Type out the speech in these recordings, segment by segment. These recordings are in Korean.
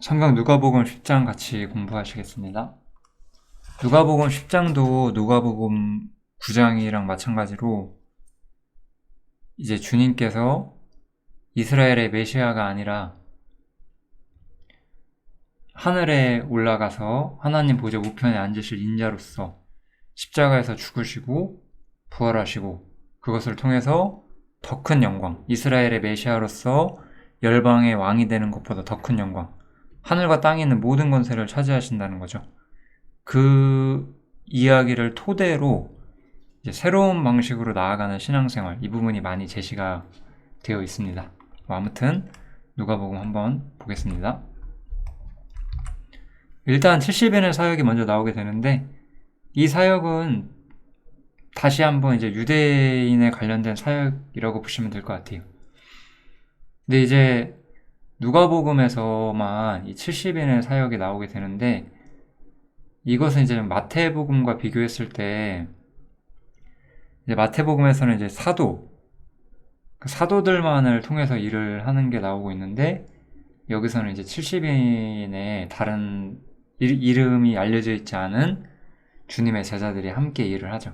성경 누가복음 10장 같이 공부하시겠습니다. 누가복음 10장도 누가복음 9장이랑 마찬가지로 이제 주님께서 이스라엘의 메시아가 아니라 하늘에 올라가서 하나님 보좌 우편에 앉으실 인자로서 십자가에서 죽으시고 부활하시고 그것을 통해서 더 큰 영광, 이스라엘의 메시아로서 열방의 왕이 되는 것보다 더 큰 영광, 하늘과 땅에 있는 모든 권세를 차지하신다는 거죠. 그 이야기를 토대로 이제 새로운 방식으로 나아가는 신앙생활, 이 부분이 많이 제시가 되어 있습니다. 아무튼 누가복음 한번 보겠습니다. 일단 70인의 사역이 먼저 나오게 되는데, 이 사역은 다시 한번 이제 유대인에 관련된 사역이라고 보시면 될 것 같아요. 근데 이제 누가복음에서만 이 70인의 사역이 나오게 되는데, 이것은 이제 마태복음과 비교했을 때, 이제 마태복음에서는 이제 그 사도들만을 통해서 일을 하는 게 나오고 있는데, 여기서는 이제 70인의 다른 이름이 알려져 있지 않은 주님의 제자들이 함께 일을 하죠.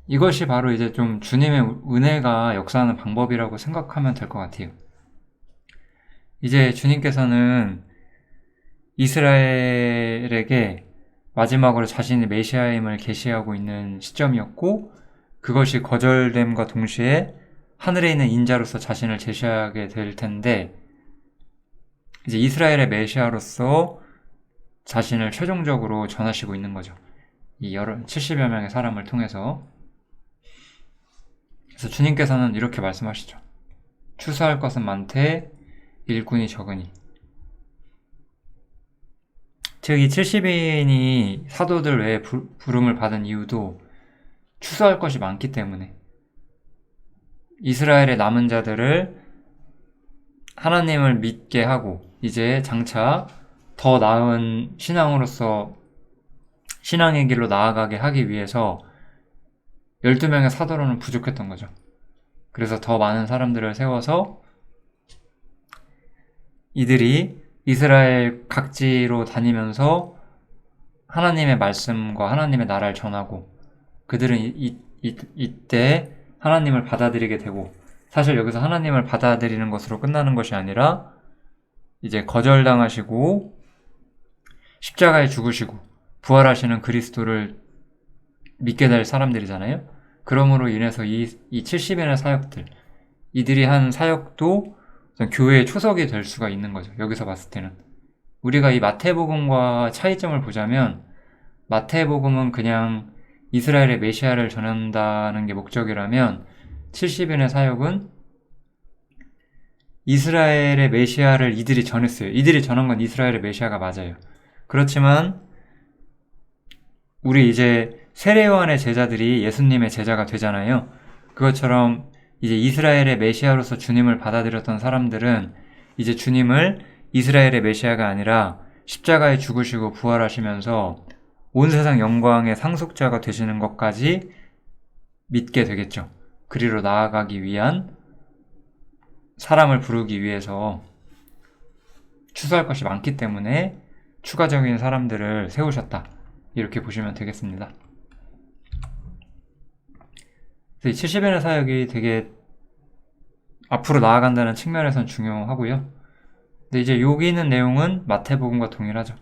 이것이 바로 이제 좀 주님의 은혜가 역사하는 방법이라고 생각하면 될 것 같아요. 이제 주님께서는 이스라엘에게 마지막으로 자신의 메시아임을 계시하고 있는 시점이었고, 그것이 거절됨과 동시에 하늘에 있는 인자로서 자신을 제시하게 될 텐데, 이제 이스라엘의 메시아로서 자신을 최종적으로 전하시고 있는 거죠. 이 70여 명의 사람을 통해서. 그래서 주님께서는 이렇게 말씀하시죠. 추수할 것은 많되 일꾼이 적으니. 즉, 이 70인이 사도들 외에 부름을 받은 이유도 추수할 것이 많기 때문에, 이스라엘의 남은 자들을 하나님을 믿게 하고 이제 장차 더 나은 신앙으로서 신앙의 길로 나아가게 하기 위해서 12명의 사도로는 부족했던 거죠. 그래서 더 많은 사람들을 세워서 이들이 이스라엘 각지로 다니면서 하나님의 말씀과 하나님의 나라를 전하고, 그들은 이때 하나님을 받아들이게 되고, 사실 여기서 하나님을 받아들이는 것으로 끝나는 것이 아니라 이제 거절당하시고 십자가에 죽으시고 부활하시는 그리스도를 믿게 될 사람들이잖아요. 그러므로 인해서 이 70인의 사역들, 이들이 한 사역도 교회의 초석이 될 수가 있는 거죠. 여기서 봤을 때는 우리가 이 마태복음과 차이점을 보자면, 마태복음은 그냥 이스라엘의 메시아를 전한다는 게 목적이라면 70인의 사역은 이스라엘의 메시아를 이들이 전했어요. 이들이 전한 건 이스라엘의 메시아가 맞아요. 그렇지만 우리 이제 세례요한의 제자들이 예수님의 제자가 되잖아요. 그것처럼 이제 이스라엘의 메시아로서 주님을 받아들였던 사람들은 이제 주님을 이스라엘의 메시아가 아니라 십자가에 죽으시고 부활하시면서 온 세상 영광의 상속자가 되시는 것까지 믿게 되겠죠. 그리로 나아가기 위한, 사람을 부르기 위해서 추수할 것이 많기 때문에 추가적인 사람들을 세우셨다. 이렇게 보시면 되겠습니다. 그래서 이 70인의 사역이 되게 앞으로 나아간다는 측면에선 중요하고요. 근데 이제 여기 있는 내용은 마태복음과 동일하죠.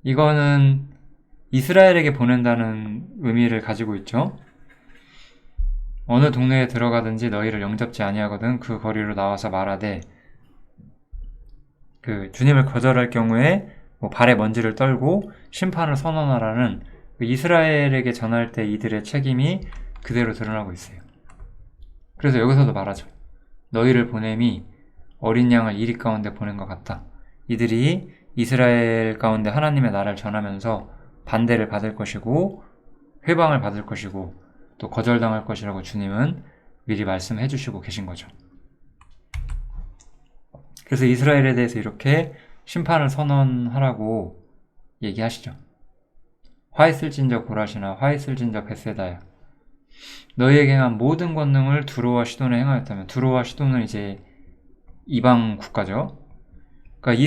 이거는 이스라엘에게 보낸다는 의미를 가지고 있죠. 어느 동네에 들어가든지 너희를 영접지 아니하거든 그 거리로 나와서 말하되, 그 주님을 거절할 경우에 발에 먼지를 떨고 심판을 선언하라는 이스라엘에게 전할 때 이들의 책임이 그대로 드러나고 있어요. 그래서 여기서도 말하죠. 너희를 보냄이 어린 양을 이리 가운데 보낸 것 같다. 이들이 이스라엘 가운데 하나님의 나라를 전하면서 반대를 받을 것이고 회방을 받을 것이고 또 거절당할 것이라고 주님은 미리 말씀해 주시고 계신 거죠. 그래서 이스라엘에 대해서 이렇게 심판을 선언하라고 얘기하시죠. 화 있을진저 고라시나 화 있을진저 벳세다야. 너희에게 행한 모든 권능을 두로와 시돈에 행하였다면, 두로와 시돈은 이제 이방 국가죠. 그러니까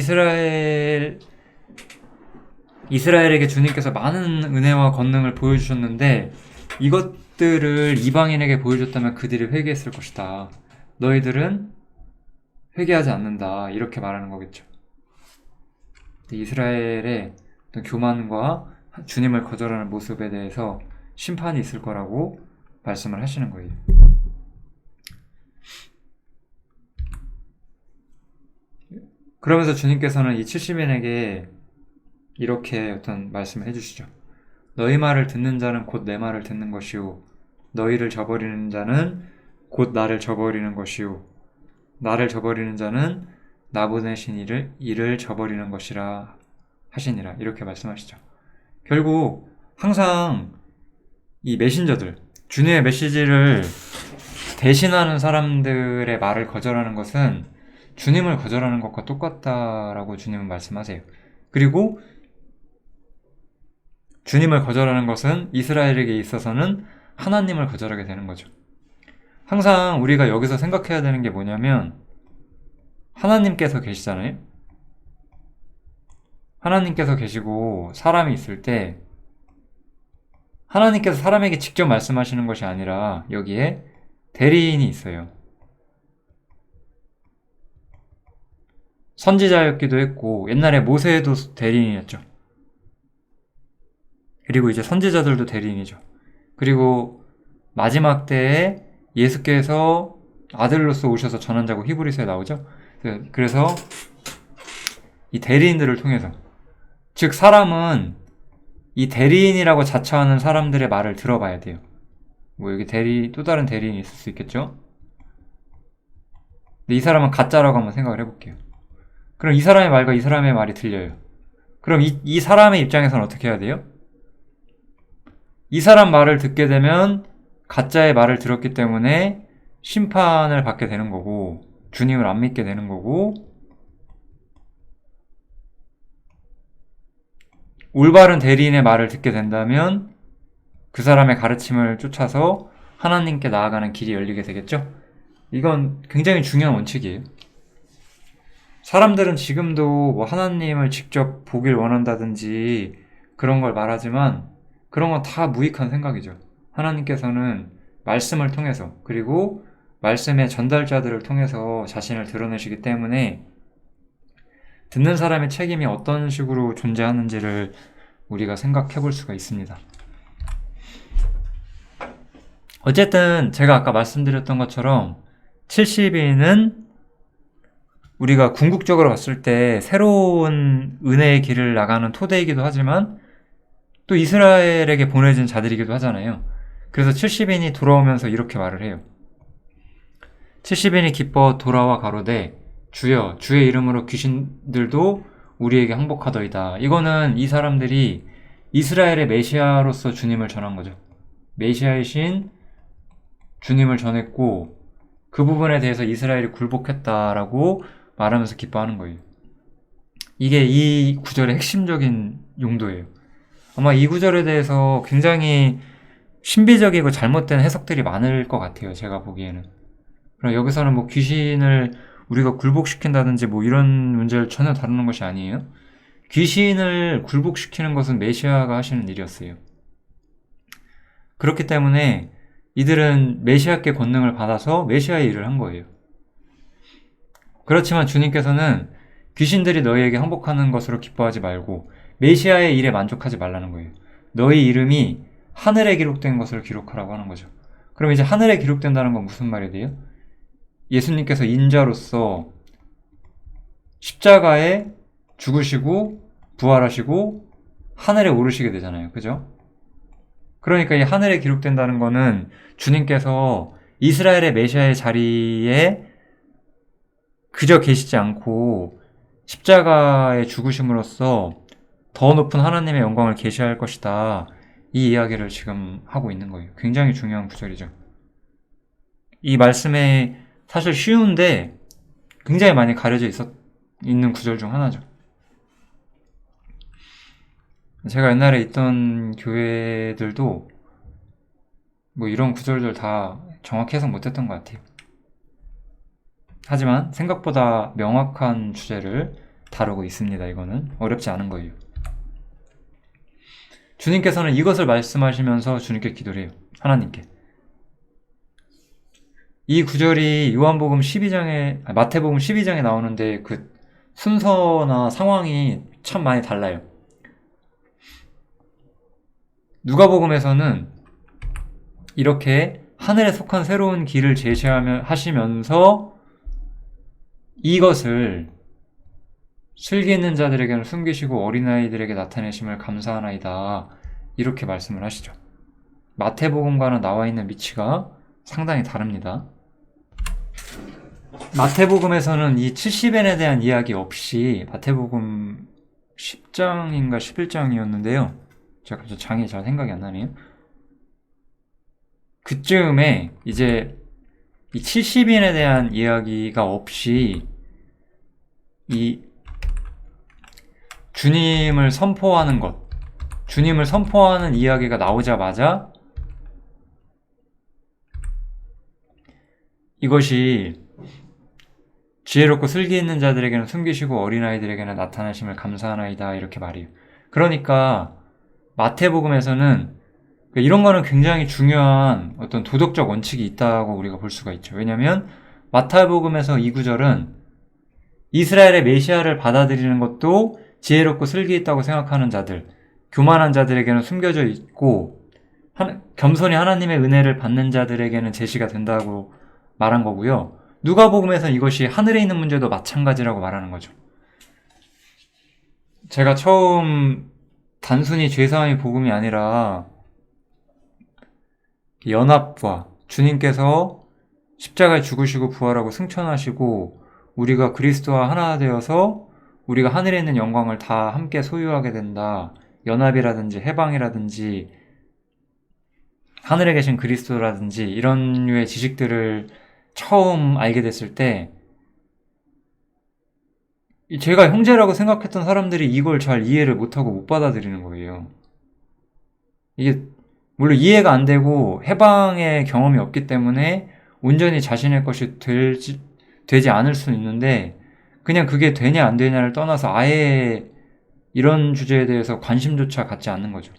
이스라엘에게 주님께서 많은 은혜와 권능을 보여주셨는데 이것들을 이방인에게 보여줬다면 그들이 회개했을 것이다. 너희들은 회개하지 않는다. 이렇게 말하는 거겠죠. 이스라엘의 어떤 교만과 주님을 거절하는 모습에 대해서 심판이 있을 거라고 말씀을 하시는 거예요. 그러면서 주님께서는 이 70인에게 이렇게 어떤 말씀을 해주시죠. 너희 말을 듣는 자는 곧 내 말을 듣는 것이요 너희를 저버리는 자는 곧 나를 저버리는 것이요 나를 저버리는 자는 나 보내신 이를 저버리는 것이라 하시니라. 이렇게 말씀하시죠. 결국 항상 이 메신저들, 주님의 메시지를 대신하는 사람들의 말을 거절하는 것은 주님을 거절하는 것과 똑같다라고 주님은 말씀하세요. 그리고 주님을 거절하는 것은 이스라엘에게 있어서는 하나님을 거절하게 되는 거죠. 항상 우리가 여기서 생각해야 되는 게 뭐냐면 하나님께서 계시잖아요. 하나님께서 계시고 사람이 있을 때 하나님께서 사람에게 직접 말씀하시는 것이 아니라 여기에 대리인이 있어요. 선지자였기도 했고 옛날에 모세도 대리인이었죠. 그리고 이제 선지자들도 대리인이죠. 그리고 마지막 때에 예수께서 아들로서 오셔서 전한 자고 히브리서에 나오죠. 그래서 이 대리인들을 통해서, 즉 사람은 이 대리인이라고 자처하는 사람들의 말을 들어봐야 돼요. 뭐 여기 또 다른 대리인이 있을 수 있겠죠. 근데 이 사람은 가짜라고 한번 생각을 해볼게요. 그럼 이 사람의 말과 이 사람의 말이 들려요. 그럼 이 사람의 입장에서는 어떻게 해야 돼요? 이 사람 말을 듣게 되면 가짜의 말을 들었기 때문에 심판을 받게 되는 거고 주님을 안 믿게 되는 거고, 올바른 대리인의 말을 듣게 된다면 그 사람의 가르침을 쫓아서 하나님께 나아가는 길이 열리게 되겠죠? 이건 굉장히 중요한 원칙이에요. 사람들은 지금도 뭐 하나님을 직접 보길 원한다든지 그런 걸 말하지만 그런 건 다 무익한 생각이죠. 하나님께서는 말씀을 통해서, 그리고 말씀의 전달자들을 통해서 자신을 드러내시기 때문에 듣는 사람의 책임이 어떤 식으로 존재하는지를 우리가 생각해 볼 수가 있습니다. 어쨌든 제가 아까 말씀드렸던 것처럼 70인은 우리가 궁극적으로 봤을 때 새로운 은혜의 길을 나가는 토대이기도 하지만 또 이스라엘에게 보내진 자들이기도 하잖아요. 그래서 70인이 돌아오면서 이렇게 말을 해요. 70인이 기뻐 돌아와 가로되 주여 주의 이름으로 귀신들도 우리에게 항복하더이다. 이거는 이 사람들이 이스라엘의 메시아로서 주님을 전한 거죠. 메시아이신 주님을 전했고 그 부분에 대해서 이스라엘이 굴복했다라고 말하면서 기뻐하는 거예요. 이게 이 구절의 핵심적인 용도예요. 아마 이 구절에 대해서 굉장히 신비적이고 잘못된 해석들이 많을 것 같아요. 제가 보기에는. 그럼 여기서는 뭐 귀신을 우리가 굴복시킨다든지 뭐 이런 문제를 전혀 다루는 것이 아니에요. 귀신을 굴복시키는 것은 메시아가 하시는 일이었어요. 그렇기 때문에 이들은 메시아께 권능을 받아서 메시아의 일을 한 거예요. 그렇지만 주님께서는 귀신들이 너희에게 항복하는 것으로 기뻐하지 말고 메시아의 일에 만족하지 말라는 거예요. 너희 이름이 하늘에 기록된 것을 기록하라고 하는 거죠. 그럼 이제 하늘에 기록된다는 건 무슨 말이 돼요? 예수님께서 인자로서 십자가에 죽으시고 부활하시고 하늘에 오르시게 되잖아요. 그죠? 그러니까 이 하늘에 기록된다는 거는 주님께서 이스라엘의 메시아의 자리에 그저 계시지 않고 십자가에 죽으심으로써 더 높은 하나님의 영광을 계시할 것이다. 이 이야기를 지금 하고 있는 거예요. 굉장히 중요한 구절이죠. 이 말씀에 사실 쉬운데 굉장히 많이 가려져 있는 구절 중 하나죠. 제가 옛날에 있던 교회들도 뭐 이런 구절들 다 정확히 해석 못했던 것 같아요. 하지만 생각보다 명확한 주제를 다루고 있습니다. 이거는 어렵지 않은 거예요. 주님께서는 이것을 말씀하시면서 주님께 기도를 해요. 하나님께. 이 구절이 요한복음 12장에, 마태복음 12장에 나오는데 그 순서나 상황이 참 많이 달라요. 누가복음에서는 이렇게 하늘에 속한 새로운 길을 제시하시면서 이것을 슬기 있는 자들에게는 숨기시고 어린아이들에게 나타내심을 감사하나이다. 이렇게 말씀을 하시죠. 마태복음과는 나와 있는 위치가 상당히 다릅니다. 마태복음에서는 이 70엔에 대한 이야기 없이 마태복음 10장인가 11장이었는데요. 제가 갑자기 장이 잘 생각이 안 나네요. 그쯤에 이제 이 70인에 대한 이야기가 없이 이 주님을 선포하는 것, 주님을 선포하는 이야기가 나오자마자 이것이 지혜롭고 슬기 있는 자들에게는 숨기시고 어린아이들에게는 나타나심을 감사하나이다 이렇게 말해요. 그러니까 마태복음에서는 이런 거는 굉장히 중요한 어떤 도덕적 원칙이 있다고 우리가 볼 수가 있죠. 왜냐하면 마태복음에서 이 구절은 이스라엘의 메시아를 받아들이는 것도 지혜롭고 슬기 있다고 생각하는 자들, 교만한 자들에게는 숨겨져 있고 겸손히 하나님의 은혜를 받는 자들에게는 제시가 된다고 말한 거고요. 누가복음에서 이것이 하늘에 있는 문제도 마찬가지라고 말하는 거죠. 제가 처음 단순히 죄사함이 복음이 아니라 연합과 주님께서 십자가에 죽으시고 부활하고 승천하시고 우리가 그리스도와 하나 되어서 우리가 하늘에 있는 영광을 다 함께 소유하게 된다. 연합이라든지 해방이라든지 하늘에 계신 그리스도라든지 이런 류의 지식들을 처음 알게 됐을 때 제가 형제라고 생각했던 사람들이 이걸 잘 이해를 못하고 못 받아들이는 거예요. 이게 물론 이해가 안 되고 해방의 경험이 없기 때문에 온전히 자신의 것이 되지 않을 수는 있는데 그냥 그게 되냐 안 되냐를 떠나서 아예 이런 주제에 대해서 관심조차 갖지 않는 거죠.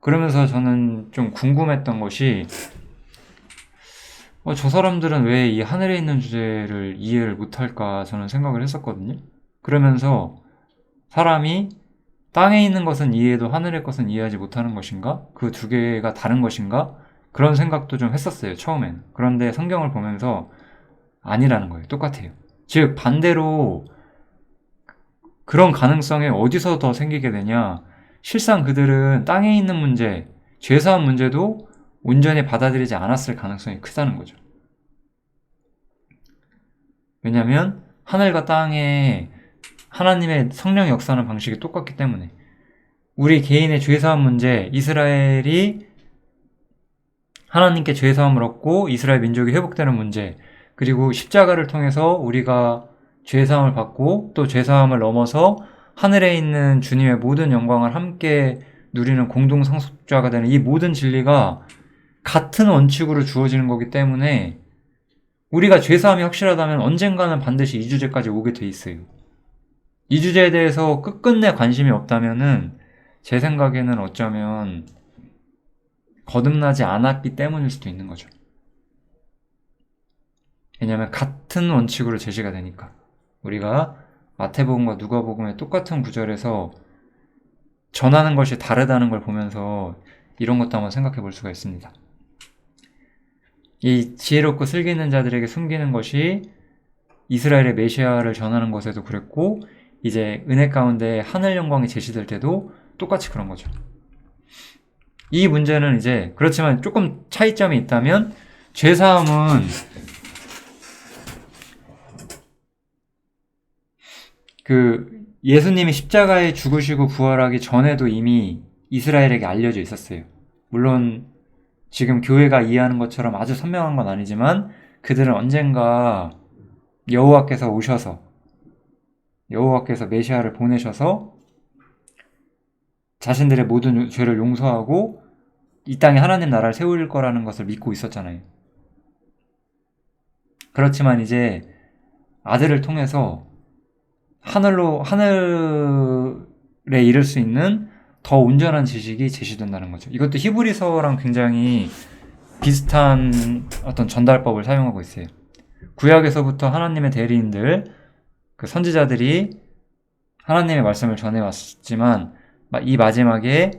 그러면서 저는 좀 궁금했던 것이 저 사람들은 왜 이 하늘에 있는 주제를 이해를 못할까 저는 생각을 했었거든요. 그러면서 사람이 땅에 있는 것은 이해해도 하늘의 것은 이해하지 못하는 것인가? 그 두 개가 다른 것인가? 그런 생각도 좀 했었어요, 처음에는. 그런데 성경을 보면서 아니라는 거예요. 똑같아요. 즉, 반대로 그런 가능성이 어디서 더 생기게 되냐? 실상 그들은 땅에 있는 문제, 죄사한 문제도 온전히 받아들이지 않았을 가능성이 크다는 거죠. 왜냐하면 하늘과 땅에 하나님의 성령 역사하는 방식이 똑같기 때문에 우리 개인의 죄사함 문제, 이스라엘이 하나님께 죄사함을 얻고 이스라엘 민족이 회복되는 문제, 그리고 십자가를 통해서 우리가 죄사함을 받고 또 죄사함을 넘어서 하늘에 있는 주님의 모든 영광을 함께 누리는 공동 상속자가 되는 이 모든 진리가 같은 원칙으로 주어지는 거기 때문에 우리가 죄사함이 확실하다면 언젠가는 반드시 이 주제까지 오게 돼 있어요. 이 주제에 대해서 끝끝내 관심이 없다면은 제 생각에는 어쩌면 거듭나지 않았기 때문일 수도 있는 거죠. 왜냐하면 같은 원칙으로 제시가 되니까. 우리가 마태복음과 누가복음의 똑같은 구절에서 전하는 것이 다르다는 걸 보면서 이런 것도 한번 생각해 볼 수가 있습니다. 이 지혜롭고 슬기 있는 자들에게 숨기는 것이 이스라엘의 메시아를 전하는 것에도 그랬고 이제 은혜 가운데 하늘 영광이 제시될 때도 똑같이 그런 거죠. 이 문제는 이제 그렇지만 조금 차이점이 있다면 죄사함은 예수님이 십자가에 죽으시고 부활하기 전에도 이미 이스라엘에게 알려져 있었어요. 물론 지금 교회가 이해하는 것처럼 아주 선명한 건 아니지만 그들은 언젠가 여호와께서 오셔서 여호와께서 메시아를 보내셔서 자신들의 모든 죄를 용서하고 이 땅에 하나님 나라를 세울 거라는 것을 믿고 있었잖아요. 그렇지만 이제 아들을 통해서 하늘에 이를 수 있는 더 온전한 지식이 제시된다는 거죠. 이것도 히브리서랑 굉장히 비슷한 어떤 전달법을 사용하고 있어요. 구약에서부터 하나님의 대리인들, 그 선지자들이 하나님의 말씀을 전해왔지만 이 마지막에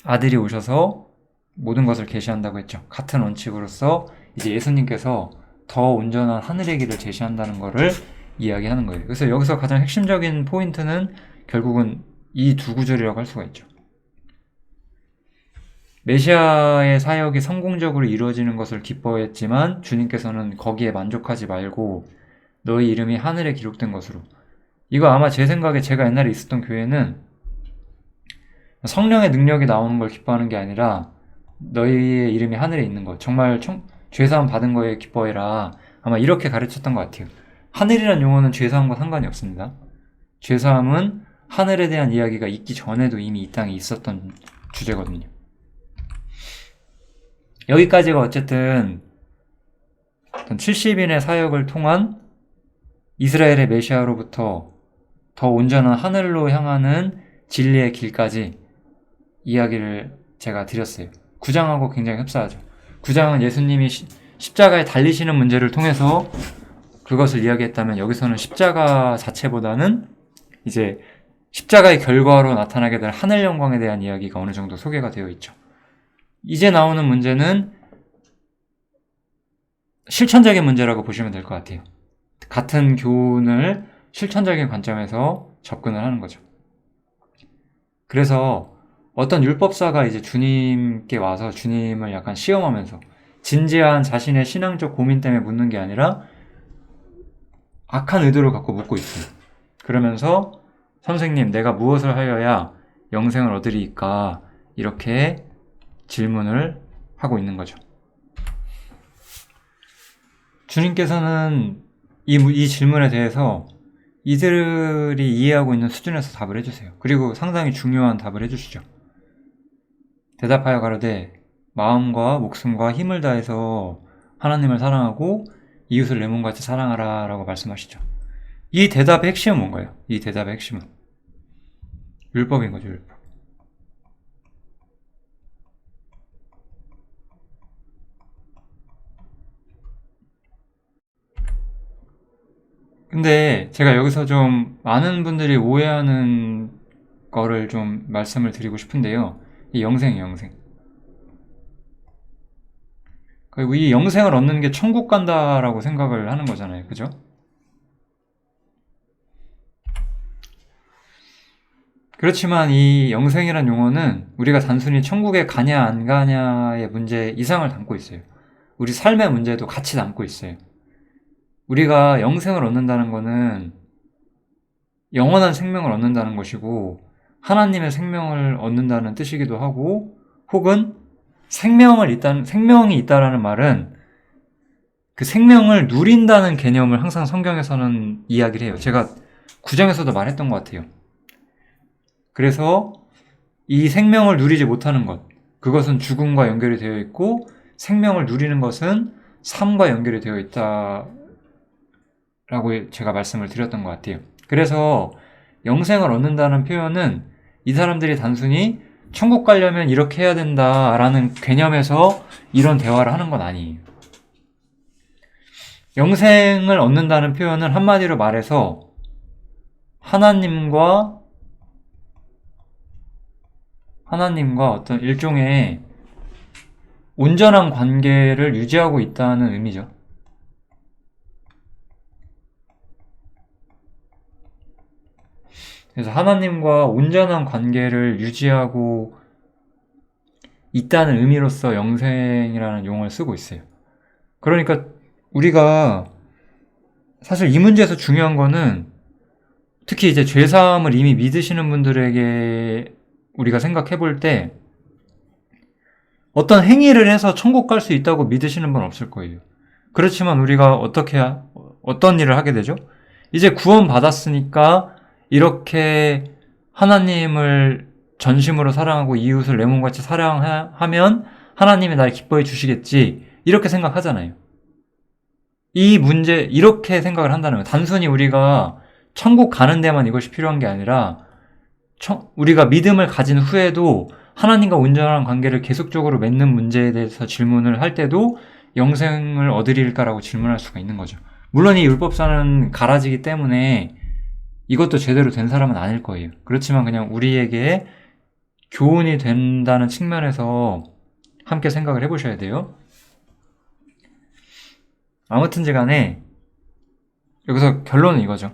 아들이 오셔서 모든 것을 계시한다고 했죠. 같은 원칙으로서 이제 예수님께서 더 온전한 하늘의 길을 제시한다는 것을 이야기하는 거예요. 그래서 여기서 가장 핵심적인 포인트는 결국은 이 두 구절이라고 할 수가 있죠. 메시아의 사역이 성공적으로 이루어지는 것을 기뻐했지만 주님께서는 거기에 만족하지 말고 너희 이름이 하늘에 기록된 것으로. 이거 아마 제 생각에 제가 옛날에 있었던 교회는 성령의 능력이 나오는 걸 기뻐하는 게 아니라 너희의 이름이 하늘에 있는 것, 정말 죄사함 받은 거에 기뻐해라, 아마 이렇게 가르쳤던 것 같아요. 하늘이란 용어는 죄사함과 상관이 없습니다. 죄사함은 하늘에 대한 이야기가 있기 전에도 이미 이 땅에 있었던 주제거든요. 여기까지가 어쨌든 70인의 사역을 통한 이스라엘의 메시아로부터 더 온전한 하늘로 향하는 진리의 길까지 이야기를 제가 드렸어요. 9장하고 굉장히 흡사하죠. 9장은 예수님이 십자가에 달리시는 문제를 통해서 그것을 이야기했다면, 여기서는 십자가 자체보다는 이제 십자가의 결과로 나타나게 될 하늘 영광에 대한 이야기가 어느 정도 소개가 되어 있죠. 이제 나오는 문제는 실천적인 문제라고 보시면 될 것 같아요. 같은 교훈을 실천적인 관점에서 접근을 하는 거죠. 그래서 어떤 율법사가 이제 주님께 와서 주님을 약간 시험하면서 진지한 자신의 신앙적 고민 때문에 묻는 게 아니라 악한 의도를 갖고 묻고 있어요. 그러면서 선생님, 내가 무엇을 하여야 영생을 얻으리까? 이렇게 질문을 하고 있는 거죠. 주님께서는 이 질문에 대해서 이들이 이해하고 있는 수준에서 답을 해주세요. 그리고 상당히 중요한 답을 해주시죠. 대답하여 가로되 마음과 목숨과 힘을 다해서 하나님을 사랑하고 이웃을 내 몸같이 사랑하라 라고 말씀하시죠. 이 대답의 핵심은 뭔가요? 이 대답의 핵심은 율법인 거죠. 율법. 근데 제가 여기서 좀 많은 분들이 오해하는 거를 좀 말씀을 드리고 싶은데요. 이 영생이에요, 영생. 그리고 이 영생을 얻는 게 천국 간다라고 생각을 하는 거잖아요. 그죠? 그렇지만 이 영생이란 용어는 우리가 단순히 천국에 가냐 안 가냐의 문제 이상을 담고 있어요. 우리 삶의 문제도 같이 담고 있어요. 우리가 영생을 얻는다는 것은 영원한 생명을 얻는다는 것이고 하나님의 생명을 얻는다는 뜻이기도 하고, 혹은 생명이 있다라는 말은 그 생명을 누린다는 개념을 항상 성경에서는 이야기를 해요. 제가 9장에서도 말했던 것 같아요. 그래서 이 생명을 누리지 못하는 것, 그것은 죽음과 연결이 되어 있고 생명을 누리는 것은 삶과 연결이 되어 있다라고 제가 말씀을 드렸던 것 같아요. 그래서 영생을 얻는다는 표현은 이 사람들이 단순히 천국 가려면 이렇게 해야 된다라는 개념에서 이런 대화를 하는 건 아니에요. 영생을 얻는다는 표현은 한마디로 말해서 하나님과 어떤 일종의 온전한 관계를 유지하고 있다는 의미죠. 그래서 하나님과 온전한 관계를 유지하고 있다는 의미로서 영생이라는 용어를 쓰고 있어요. 그러니까 우리가 사실 이 문제에서 중요한 거는, 특히 이제 죄사함을 이미 믿으시는 분들에게 우리가 생각해 볼 때 어떤 행위를 해서 천국 갈 수 있다고 믿으시는 분 없을 거예요. 그렇지만 우리가 어떤 일을 하게 되죠? 이제 구원 받았으니까 이렇게 하나님을 전심으로 사랑하고 이웃을 내 몸같이 사랑하면 하나님이 날 기뻐해 주시겠지. 이렇게 생각하잖아요. 이 문제, 이렇게 생각을 한다는 거예요. 단순히 우리가 천국 가는 데만 이것이 필요한 게 아니라 우리가 믿음을 가진 후에도 하나님과 온전한 관계를 계속적으로 맺는 문제에 대해서 질문을 할 때도 영생을 얻으리일까라고 질문할 수가 있는 거죠. 물론 이 율법사는 갈아지기 때문에 이것도 제대로 된 사람은 아닐 거예요. 그렇지만 그냥 우리에게 교훈이 된다는 측면에서 함께 생각을 해보셔야 돼요. 아무튼지 간에 여기서 결론은 이거죠.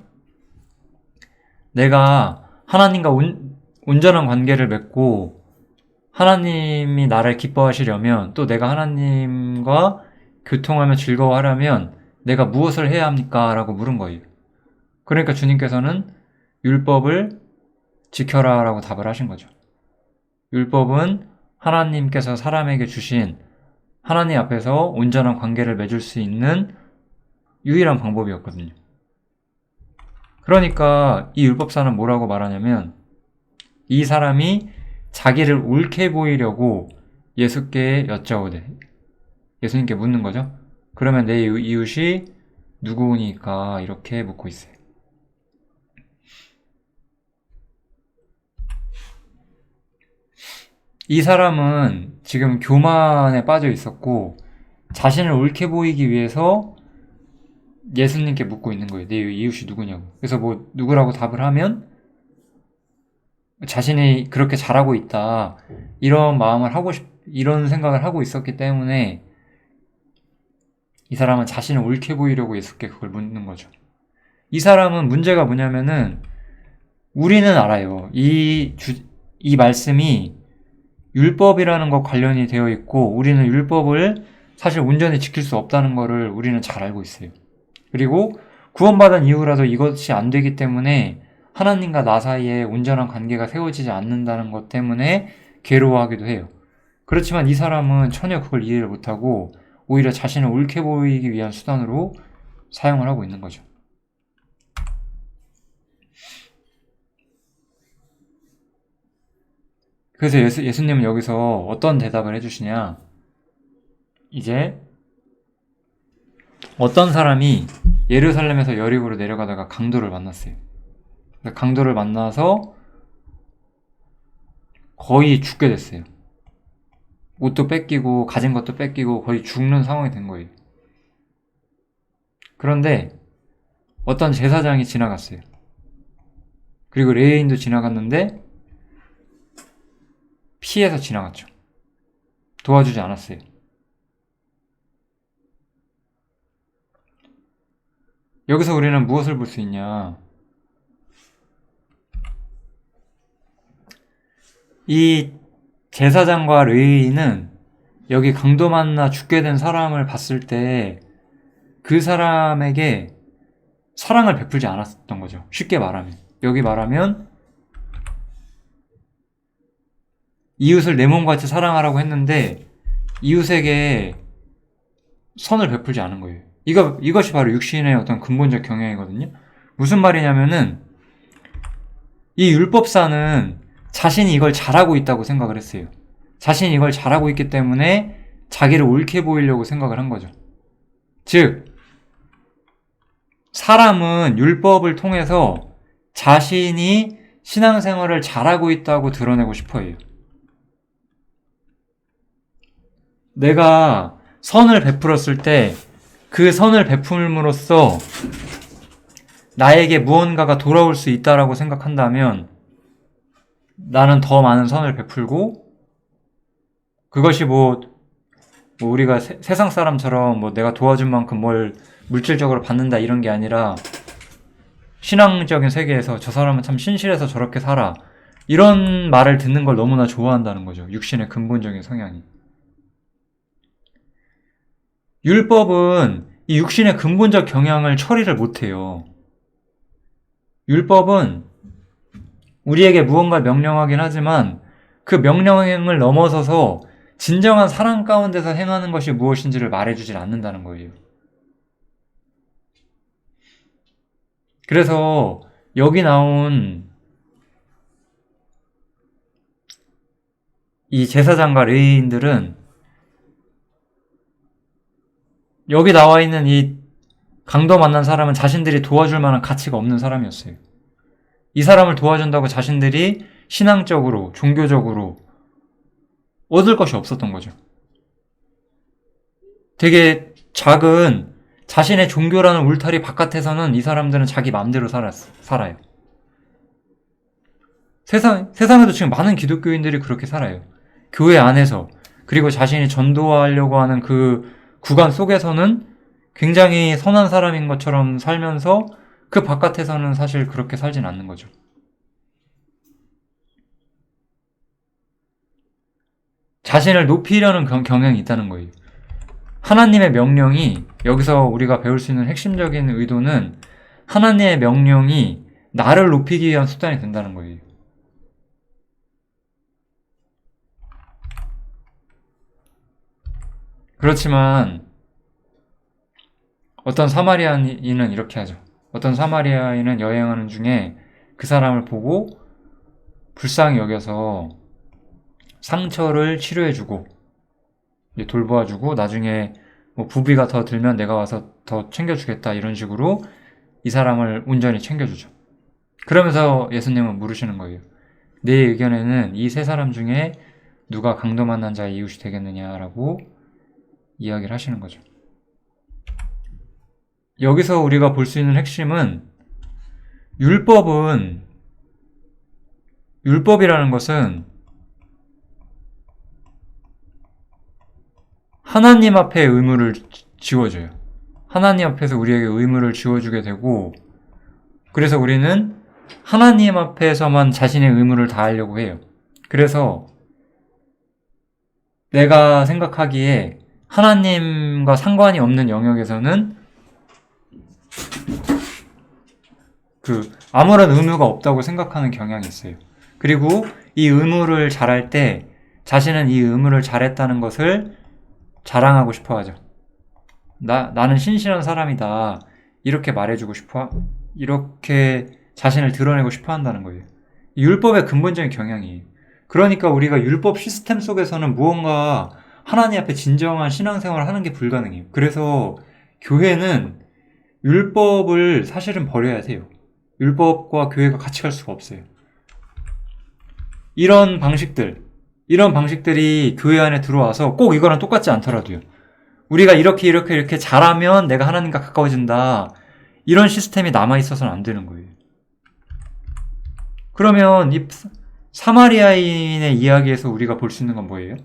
내가 하나님과 온전한 관계를 맺고 하나님이 나를 기뻐하시려면, 또 내가 하나님과 교통하며 즐거워하려면 내가 무엇을 해야 합니까? 라고 물은 거예요. 그러니까 주님께서는 율법을 지켜라 라고 답을 하신 거죠. 율법은 하나님께서 사람에게 주신 하나님 앞에서 온전한 관계를 맺을 수 있는 유일한 방법이었거든요. 그러니까 이 율법사는 뭐라고 말하냐면, 이 사람이 자기를 옳게 보이려고 예수께 여짜오되, 예수님께 묻는 거죠. 그러면 내 이웃이 누구니까? 이렇게 묻고 있어요. 이 사람은 지금 교만에 빠져 있었고 자신을 옳게 보이기 위해서 예수님께 묻고 있는 거예요. 내 이웃이 누구냐고. 그래서 뭐 누구라고 답을 하면 자신이 그렇게 잘하고 있다, 이런 마음을 이런 생각을 하고 있었기 때문에 이 사람은 자신을 옳게 보이려고 예수께 그걸 묻는 거죠. 이 사람은 문제가 뭐냐면은, 우리는 알아요. 이 말씀이 율법이라는 것 관련이 되어 있고 우리는 율법을 사실 온전히 지킬 수 없다는 거를 우리는 잘 알고 있어요. 그리고 구원받은 이후라도 이것이 안 되기 때문에 하나님과 나 사이에 온전한 관계가 세워지지 않는다는 것 때문에 괴로워하기도 해요. 그렇지만 이 사람은 전혀 그걸 이해를 못하고 오히려 자신을 옳게 보이기 위한 수단으로 사용을 하고 있는 거죠. 그래서 예수님은 여기서 어떤 대답을 해주시냐, 이제 어떤 사람이 예루살렘에서 여리고로 내려가다가 강도를 만났어요. 강도를 만나서 거의 죽게 됐어요. 옷도 뺏기고 가진 것도 뺏기고 거의 죽는 상황이 된 거예요. 그런데 어떤 제사장이 지나갔어요. 그리고 레위인도 지나갔는데 피해서 지나갔죠. 도와주지 않았어요. 여기서 우리는 무엇을 볼 수 있냐, 이 제사장과 레위인은 여기 강도 만나 죽게 된 사람을 봤을 때 그 사람에게 사랑을 베풀지 않았던 거죠. 쉽게 말하면, 여기 말하면 이웃을 내 몸같이 사랑하라고 했는데 이웃에게 선을 베풀지 않은 거예요. 이것이 바로 육신의 어떤 근본적 경향이거든요. 무슨 말이냐면은, 이 율법사는 자신이 이걸 잘하고 있다고 생각을 했어요. 자신이 이걸 잘하고 있기 때문에 자기를 옳게 보이려고 생각을 한 거죠. 즉, 사람은 율법을 통해서 자신이 신앙생활을 잘하고 있다고 드러내고 싶어 해요. 내가 선을 베풀었을 때 그 선을 베풀므로써 나에게 무언가가 돌아올 수 있다라고 생각한다면 나는 더 많은 선을 베풀고, 그것이 우리가 세상 사람처럼 내가 도와준 만큼 뭘 물질적으로 받는다 이런 게 아니라, 신앙적인 세계에서 저 사람은 참 신실해서 저렇게 살아, 이런 말을 듣는 걸 너무나 좋아한다는 거죠. 육신의 근본적인 성향이. 율법은 이 육신의 근본적 경향을 처리를 못해요. 율법은 우리에게 무언가 명령하긴 하지만 그 명령을 넘어서서 진정한 사랑 가운데서 행하는 것이 무엇인지를 말해주질 않는다는 거예요. 그래서 여기 나온 이 제사장과 레위인들은 여기 나와 있는 이 강도 만난 사람은 자신들이 도와줄 만한 가치가 없는 사람이었어요. 이 사람을 도와준다고 자신들이 신앙적으로, 종교적으로 얻을 것이 없었던 거죠. 되게 작은 자신의 종교라는 울타리 바깥에서는 이 사람들은 자기 마음대로 살아요. 세상에도 지금 많은 기독교인들이 그렇게 살아요. 교회 안에서, 그리고 자신이 전도하려고 하는 그 구간 속에서는 굉장히 선한 사람인 것처럼 살면서 그 바깥에서는 사실 그렇게 살진 않는 거죠. 자신을 높이려는 경향이 있다는 거예요. 하나님의 명령이, 여기서 우리가 배울 수 있는 핵심적인 의도는 하나님의 명령이 나를 높이기 위한 수단이 된다는 거예요. 그렇지만 어떤 사마리아인은 이렇게 하죠. 어떤 사마리아인은 여행하는 중에 그 사람을 보고 불쌍히 여겨서 상처를 치료해주고 돌보아주고 나중에 뭐 부비가 더 들면 내가 와서 더 챙겨주겠다 이런 식으로 이 사람을 온전히 챙겨주죠. 그러면서 예수님은 물으시는 거예요. 내 의견에는 이 세 사람 중에 누가 강도 만난 자의 이웃이 되겠느냐라고 이야기를 하시는 거죠. 여기서 우리가 볼 수 있는 핵심은 율법이라는 것은 하나님 앞에 의무를 지워줘요. 하나님 앞에서 우리에게 의무를 지워주게 되고, 그래서 우리는 하나님 앞에서만 자신의 의무를 다하려고 해요. 그래서 내가 생각하기에 하나님과 상관이 없는 영역에서는 아무런 의무가 없다고 생각하는 경향이 있어요. 그리고 이 의무를 잘할 때 자신은 이 의무를 잘했다는 것을 자랑하고 싶어 하죠. 나는 신실한 사람이다. 이렇게 말해주고 싶어, 이렇게 자신을 드러내고 싶어 한다는 거예요. 율법의 근본적인 경향이에요. 그러니까 우리가 율법 시스템 속에서는 무언가 하나님 앞에 진정한 신앙생활을 하는 게 불가능해요. 그래서 교회는 율법을 사실은 버려야 돼요. 율법과 교회가 같이 갈 수가 없어요. 이런 방식들이 교회 안에 들어와서 꼭 이거랑 똑같지 않더라도요. 우리가 이렇게 잘하면 내가 하나님과 가까워진다. 이런 시스템이 남아있어서는 안 되는 거예요. 그러면 이 사마리아인의 이야기에서 우리가 볼 수 있는 건 뭐예요?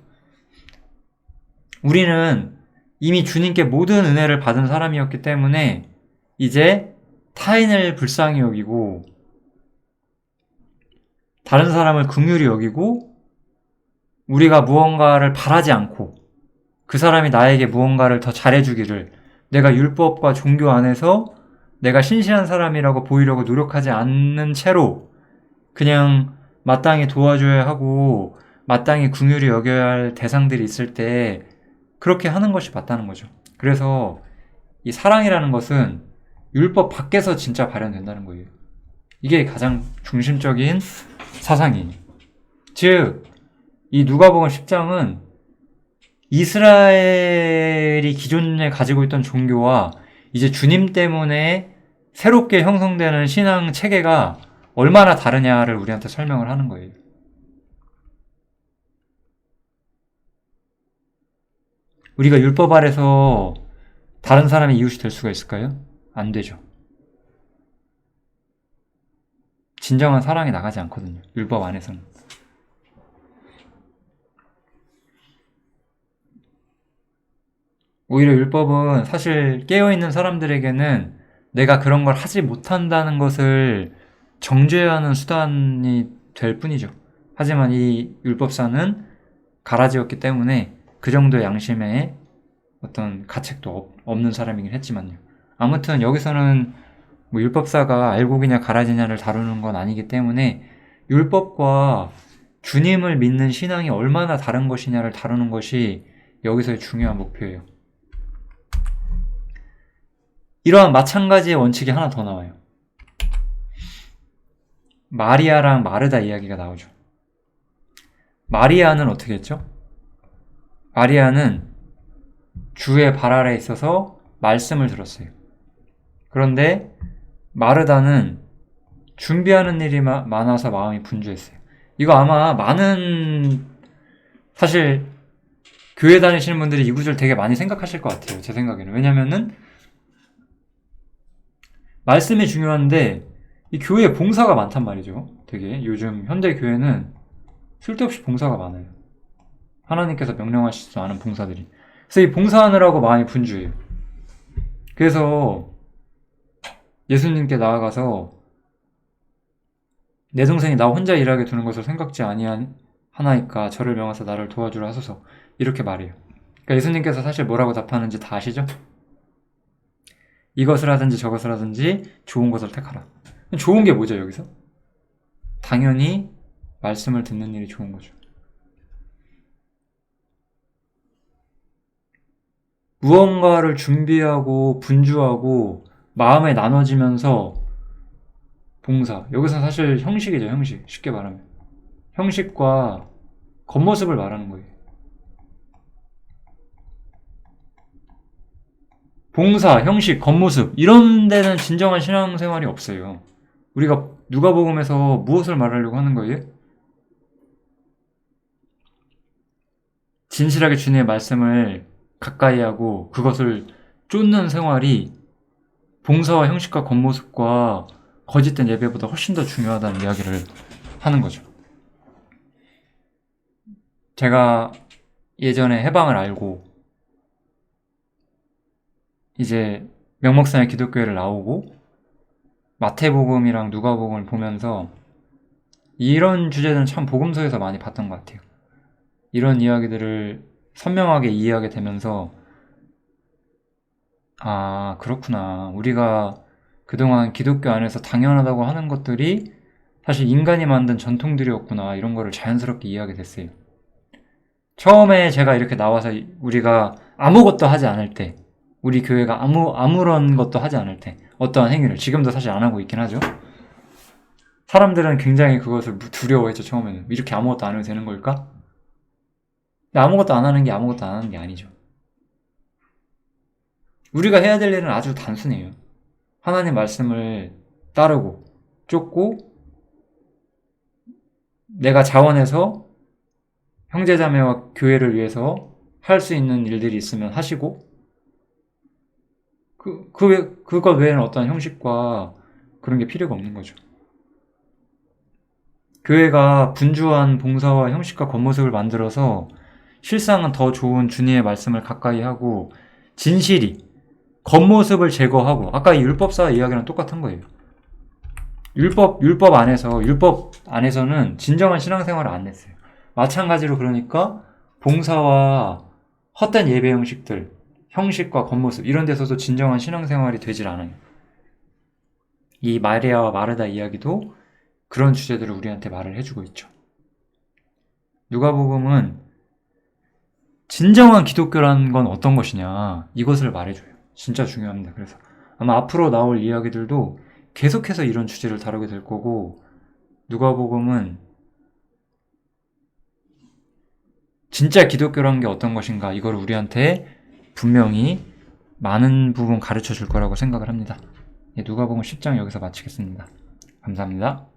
우리는 이미 주님께 모든 은혜를 받은 사람이었기 때문에 이제 타인을 불쌍히 여기고 다른 사람을 긍휼히 여기고 우리가 무언가를 바라지 않고 그 사람이 나에게 무언가를 더 잘해주기를 내가 율법과 종교 안에서 내가 신실한 사람이라고 보이려고 노력하지 않는 채로 그냥 마땅히 도와줘야 하고 마땅히 긍휼히 여겨야 할 대상들이 있을 때 그렇게 하는 것이 맞다는 거죠. 그래서 이 사랑이라는 것은 율법 밖에서 진짜 발현된다는 거예요. 이게 가장 중심적인 사상이에요. 즉, 이 누가복음 10장은 이스라엘이 기존에 가지고 있던 종교와 이제 주님 때문에 새롭게 형성되는 신앙 체계가 얼마나 다르냐를 우리한테 설명을 하는 거예요. 우리가 율법 아래서 다른 사람의 이웃이 될 수가 있을까요? 안 되죠. 진정한 사랑이 나가지 않거든요. 율법 안에서는. 오히려 율법은 사실 깨어있는 사람들에게는 내가 그런 걸 하지 못한다는 것을 정죄하는 수단이 될 뿐이죠. 하지만 이 율법사는 가라지였기 때문에 그 정도의 양심에 어떤 가책도 없는 사람이긴 했지만요. 아무튼 여기서는 뭐 율법사가 알곡이냐 가라지냐를 다루는 건 아니기 때문에 율법과 주님을 믿는 신앙이 얼마나 다른 것이냐를 다루는 것이 여기서의 중요한 목표예요. 이러한 마찬가지의 원칙이 하나 더 나와요. 마리아랑 마르다 이야기가 나오죠. 마리아는 어떻게 했죠? 마리아는 주의 발 아래에 있어서 말씀을 들었어요. 그런데 마르다는 준비하는 일이 많아서 마음이 분주했어요. 이거 아마 사실 교회 다니시는 분들이 이 구절 되게 많이 생각하실 것 같아요. 제 생각에는. 왜냐면은 말씀이 중요한데 이 교회에 봉사가 많단 말이죠. 되게 요즘 현대 교회는 쓸데없이 봉사가 많아요. 하나님께서 명령하시지도 않은 봉사들이. 그래서 이 봉사하느라고 마음이 분주해요. 그래서 예수님께 나아가서 내 동생이 나 혼자 일하게 두는 것을 생각지 아니하나이까 저를 명하사 나를 도와주라 하소서, 이렇게 말해요. 그러니까 예수님께서 사실 뭐라고 답하는지 다 아시죠? 이것을 하든지 저것을 하든지 좋은 것을 택하라. 좋은 게 뭐죠, 여기서? 당연히 말씀을 듣는 일이 좋은 거죠. 무언가를 준비하고 분주하고 마음에 나눠지면서 봉사. 여기서 사실 형식이죠, 형식. 쉽게 말하면. 형식과 겉모습을 말하는 거예요. 봉사, 형식, 겉모습 이런 데는 진정한 신앙생활이 없어요. 우리가 누가복음에서 무엇을 말하려고 하는 거예요? 진실하게 주님의 말씀을 가까이 하고 그것을 쫓는 생활이 봉사와 형식과 겉모습과 거짓된 예배보다 훨씬 더 중요하다는 이야기를 하는 거죠. 제가 예전에 해방을 알고 이제 명목상의 기독교회를 나오고 마태복음이랑 누가복음을 보면서 이런 주제들은 참 복음서에서 많이 봤던 것 같아요. 이런 이야기들을 선명하게 이해하게 되면서 아, 그렇구나. 우리가 그동안 기독교 안에서 당연하다고 하는 것들이 사실 인간이 만든 전통들이었구나. 이런 거를 자연스럽게 이해하게 됐어요. 처음에 제가 이렇게 나와서 우리가 아무것도 하지 않을 때, 우리 교회가 아무런 것도 하지 않을 때 어떠한 행위를, 지금도 사실 안 하고 있긴 하죠. 사람들은 굉장히 그것을 두려워했죠. 처음에는 이렇게 아무것도 안 해도 되는 걸까? 근데 아무것도 안 하는 게 아무것도 안 하는 게 아니죠. 우리가 해야 될 일은 아주 단순해요. 하나님 말씀을 따르고 쫓고 내가 자원해서 형제자매와 교회를 위해서 할 수 있는 일들이 있으면 하시고 그것 외에는 어떤 형식과 그런 게 필요가 없는 거죠. 교회가 분주한 봉사와 형식과 겉모습을 만들어서 실상은 더 좋은 주님의 말씀을 가까이 하고 진실이 겉모습을 제거하고, 아까 이 율법사 이야기랑 똑같은 거예요. 율법 안에서는 진정한 신앙생활을 안 했어요. 마찬가지로 그러니까 봉사와 헛된 예배 형식들, 형식과 겉모습 이런 데서도 진정한 신앙생활이 되질 않아요. 이 마리아와 마르다 이야기도 그런 주제들을 우리한테 말을 해주고 있죠. 누가복음은 진정한 기독교라는 건 어떤 것이냐, 이것을 말해줘요. 진짜 중요합니다. 그래서 아마 앞으로 나올 이야기들도 계속해서 이런 주제를 다루게 될 거고, 누가복음은 진짜 기독교라는 게 어떤 것인가, 이걸 우리한테 분명히 많은 부분 가르쳐 줄 거라고 생각을 합니다. 누가복음 10장 여기서 마치겠습니다. 감사합니다.